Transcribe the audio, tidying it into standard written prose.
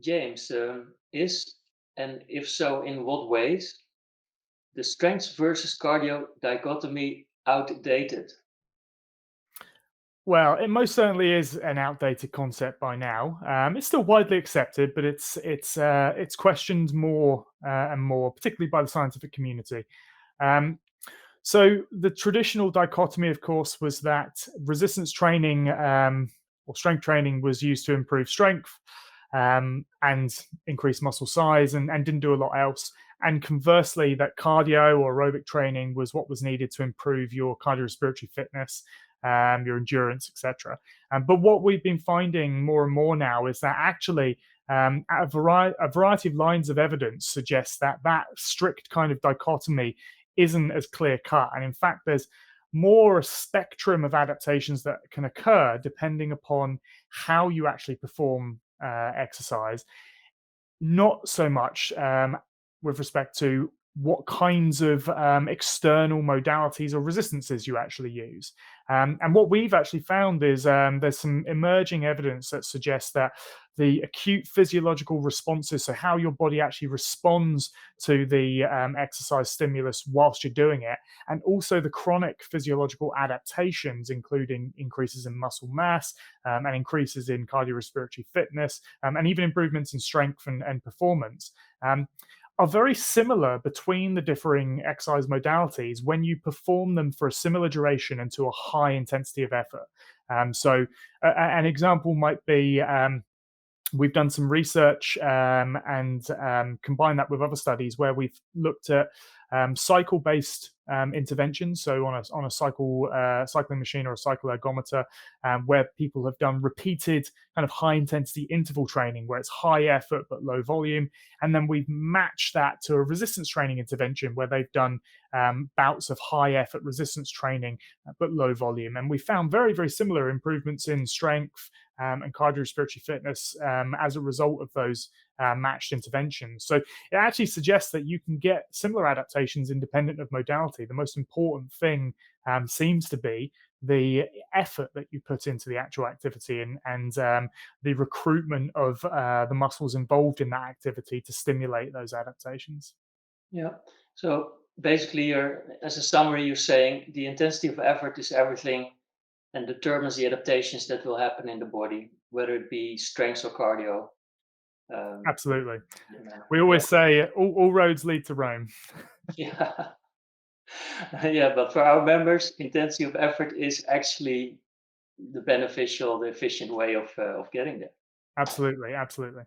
James, is, and if so, in what ways, the strength versus cardio dichotomy outdated? Well, it most certainly is an outdated concept by now. It's still widely accepted, but it's questioned more and more, particularly by the scientific community. Um, so the traditional dichotomy, of course, was that resistance training or strength training was used to improve strength and increase muscle size, and didn't do a lot else. And conversely, that cardio or aerobic training was what was needed to improve your cardiorespiratory fitness, your endurance, etc. But what we've been finding more and more now is that actually a variety of lines of evidence suggests that that strict kind of dichotomy isn't as clear cut. And in fact, there's more a spectrum of adaptations that can occur depending upon how you actually perform exercise, not so much with respect to what kinds of external modalities or resistances you actually use. And what we've actually found is there's some emerging evidence that suggests that the acute physiological responses, so how your body actually responds to the exercise stimulus whilst you're doing it, and also the chronic physiological adaptations, including increases in muscle mass and increases in cardiorespiratory fitness, and even improvements in strength and performance. Are very similar between the differing exercise modalities when you perform them for a similar duration and to a high intensity of effort. An example might be we've done some research and combined that with other studies where we've looked at cycle-based interventions. So on a cycling machine or a cycle ergometer, where people have done repeated kind of high-intensity interval training, where it's high effort but low volume, and then we've matched that to a resistance training intervention where they've done bouts of high-effort resistance training but low volume, and we found very very similar improvements in strength and cardiorespiratory fitness as a result of those matched interventions. So it actually suggests that you can get similar adaptations independent of modality. The most important thing seems to be the effort that you put into the actual activity and the recruitment of the muscles involved in that activity to stimulate those adaptations. Yeah. So basically, as a summary, you're saying the intensity of effort is everything and determines the adaptations that will happen in the body, whether it be strength or cardio. Um, Absolutely. yeah. We Yeah. always say all roads lead to Rome. Yeah. Yeah. But for our members, intensity of effort is actually the beneficial, the efficient way of getting there. Absolutely, absolutely.